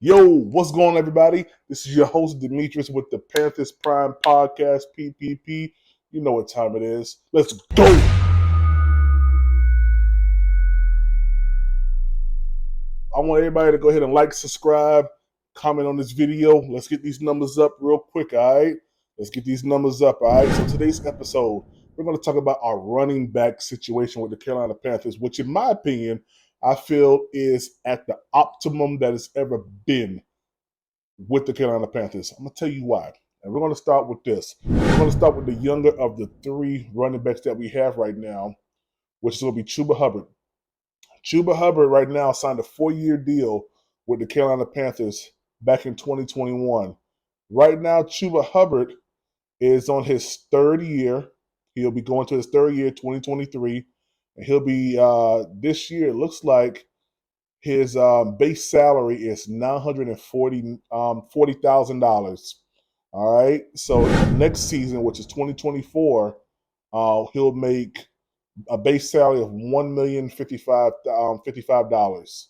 Yo, what's going on, everybody? This is your host, Demetrius, with the Panthers Prime Podcast, PPP. You know what time it is. Let's go. I want everybody to go ahead and like, subscribe, comment on this video. Let's get these numbers up real quick, all right? Let's get these numbers up, all right? So today's episode, we're going to talk about our running back situation with the Carolina Panthers, which in my opinion, I feel is at the optimum that it's ever been with the Carolina Panthers. I'm going to tell you why. And we're going to start with this. We're going to start with the younger of the three running backs that we have right now, which is going to be Chuba Hubbard. Chuba Hubbard right now signed a 4-year deal with the Carolina Panthers back in 2021. Right now, Chuba Hubbard is on his third year. He'll be going to his third year, 2023. And he'll be, this year, it looks like his base salary is $940,000. All right. So next season, which is 2024, he'll make a base salary of $1,055,055.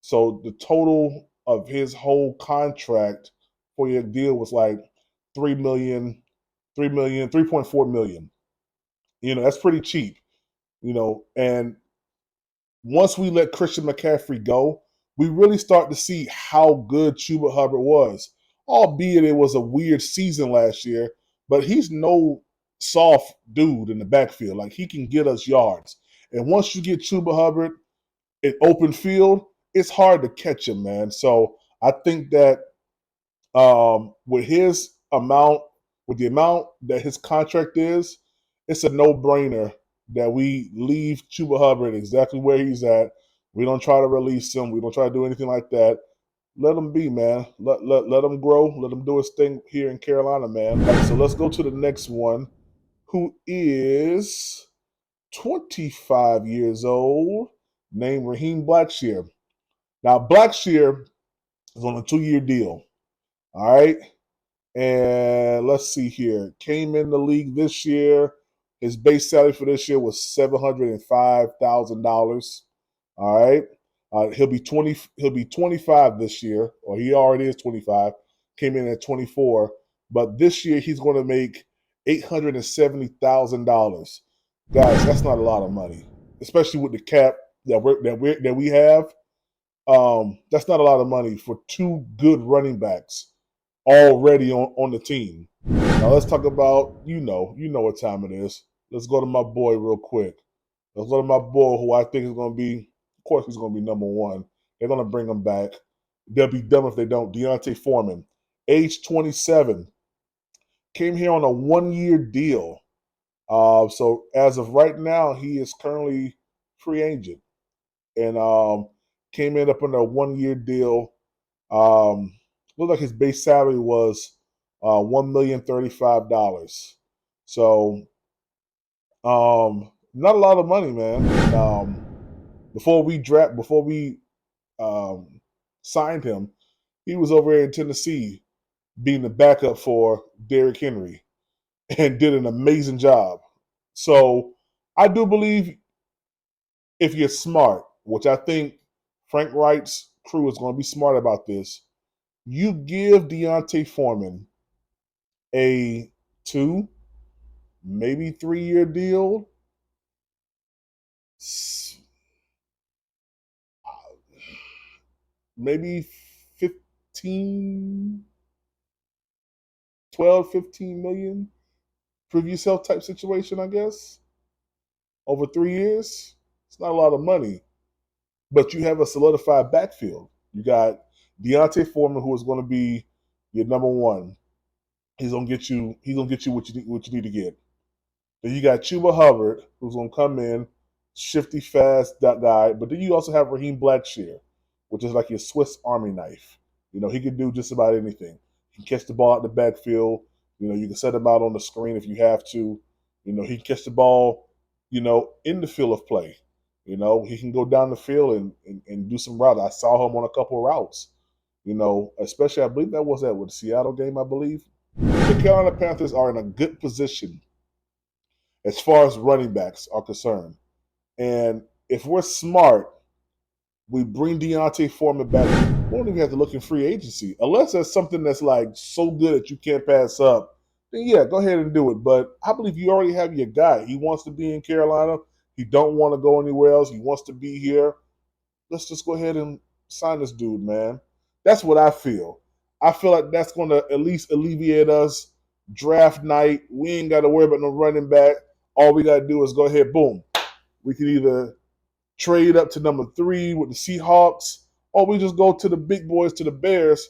So the total of his whole contract for your deal was like 3 million, 3 million, 3.4 million. That's pretty cheap. And once we let Christian McCaffrey go, we really start to see how good Chuba Hubbard was. Albeit it was a weird season last year, but he's no soft dude in the backfield. Like, he can get us yards. And once you get Chuba Hubbard in open field, it's hard to catch him, man. So I think that with his amount, with the amount that his contract is, it's a no-brainer that we leave Chuba Hubbard exactly where he's at. We don't try to release him. We don't try to do anything like that. Let him be, man. Let him grow. Let him do his thing here in Carolina, man. All right, so let's go to the next one, who is 25 years old, named Raheem Blackshear. Now, Blackshear is on a 2-year deal. All right. And let's see here. Came in the league this year. His base salary for this year was $705,000. All right. He'll be 20. He'll be 25 this year, or he already is 25. Came in at 24, but this year he's going to make $870,000. Guys, that's not a lot of money, especially with the cap that we have. That's not a lot of money for two good running backs already on the team. Now let's talk about, what time it is. Let's go to my boy real quick. Let's go to my boy, who I think is going to be, of course, he's going to be number one. They're going to bring him back. They'll be dumb if they don't. D'Onta Foreman, age 27, came here on a 1-year deal. So as of right now, he is currently free agent, and came in up under a 1-year deal. Looked like his base salary was $1,035,000. So not a lot of money, man. Before we signed him, he was over here in Tennessee being the backup for Derrick Henry and did an amazing job. So I do believe, if you're smart, which I think Frank Wright's crew is going to be smart about this, you give D'Onta Foreman a 2, maybe 3-year deal. Maybe 15, 12, 15 million prove yourself type situation, I guess. Over 3 years. It's not a lot of money. But you have a solidified backfield. You got D'Onta Foreman, who is going to be your number one. He's gonna get you what you need to get. Then you got Chuba Hubbard, who's gonna come in, shifty, fast, that guy. But then you also have Raheem Blackshear, which is like your Swiss Army knife. He can do just about anything. He can catch the ball out the backfield. You can set him out on the screen if you have to. He can catch the ball, in the field of play. He can go down the field and do some routes. I saw him on a couple of routes. Especially, I believe that was with the Seattle game, I believe. The Carolina Panthers are in a good position as far as running backs are concerned. And if we're smart, we bring D'Onta Foreman back We don't even have to look in free agency. Unless there's something that's like so good that you can't pass up, then yeah, go ahead and do it. But I believe you already have your guy. He wants to be in Carolina. He don't want to go anywhere else. He wants to be here. Let's just go ahead and sign this dude, man. That's what I feel. I feel like that's going to at least alleviate us draft night. We ain't got to worry about no running back. All we got to do is go ahead, boom. We can either trade up to number 3 with the Seahawks, or we just go to the big boys, to the Bears,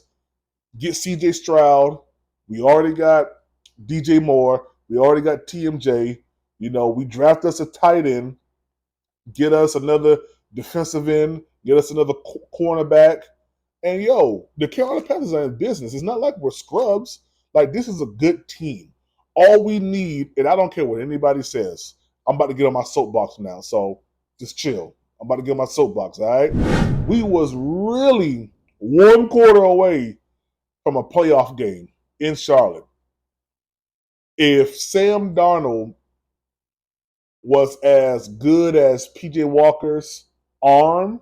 get C.J. Stroud. We already got DJ Moore. We already got TMJ. We draft us a tight end, get us another defensive end, get us another cornerback. And the Carolina Panthers are in business. It's not like we're scrubs. Like, this is a good team. All we need, and I don't care what anybody says, I'm about to get on my soapbox now, so just chill. I'm about to get on my soapbox, all right? We was really 1 quarter away from a playoff game in Charlotte. If Sam Darnold was as good as P.J. Walker's arm,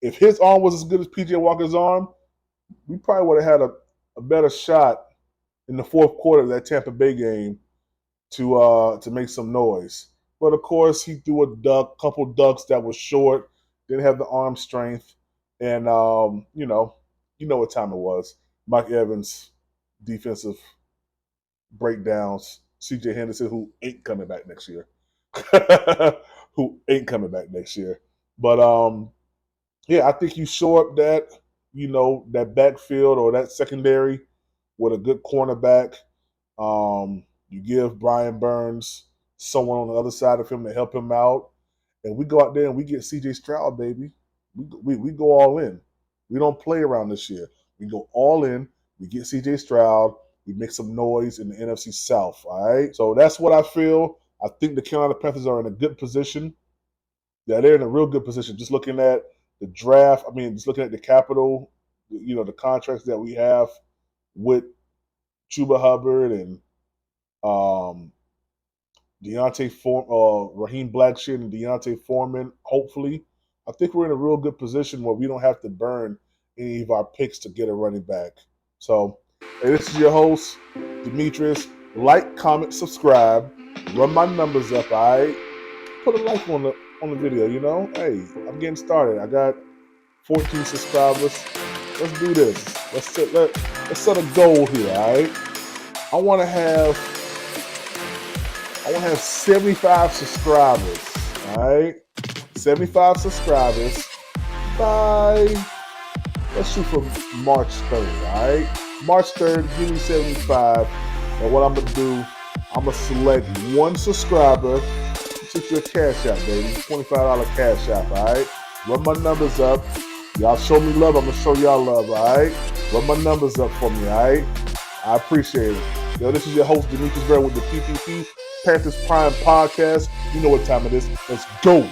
if his arm was as good as P.J. Walker's arm, we probably would have had a better shot in the 4th quarter of that Tampa Bay game to make some noise. But of course, he threw a couple ducks that was short, didn't have the arm strength, and you know what time it was. Mike Evans, defensive breakdowns. C.J. Henderson, who ain't coming back next year, But yeah, I think you shore up that backfield or that secondary with a good cornerback. You give Brian Burns someone on the other side of him to help him out, and we go out there and we get C.J. Stroud, baby. We go all in. We don't play around this year. We go all in. We get C.J. Stroud. We make some noise in the NFC South, all right? So that's what I feel. I think the Carolina Panthers are in a good position. Yeah, they're in a real good position. Just looking at the draft, just looking at the capital, the contracts that we have with Chuba Hubbard and Raheem Blackshear and D'Onta Foreman, hopefully. I think we're in a real good position where we don't have to burn any of our picks to get a running back. So, hey, this is your host, Demetrius. Like, comment, subscribe. Run my numbers up, all right? Put a like on the video, Hey, I'm getting started. I got 14 subscribers. Let's do this. Let's set a goal here, all right? I want to have 75 subscribers, all right? 75 subscribers by, let's shoot for March 3rd, all right? March 3rd, give me 75. And what I'm going to do, I'm going to select one subscriber. Take your cash out, baby. $25 cash out, all right? Run my numbers up. Y'all show me love. I'm going to show y'all love, all right? Run my numbers up for me, all right? I appreciate it. This is your host, Demetrius Berry, with the PPP Panthers Prime Podcast. You know what time it is. Let's go.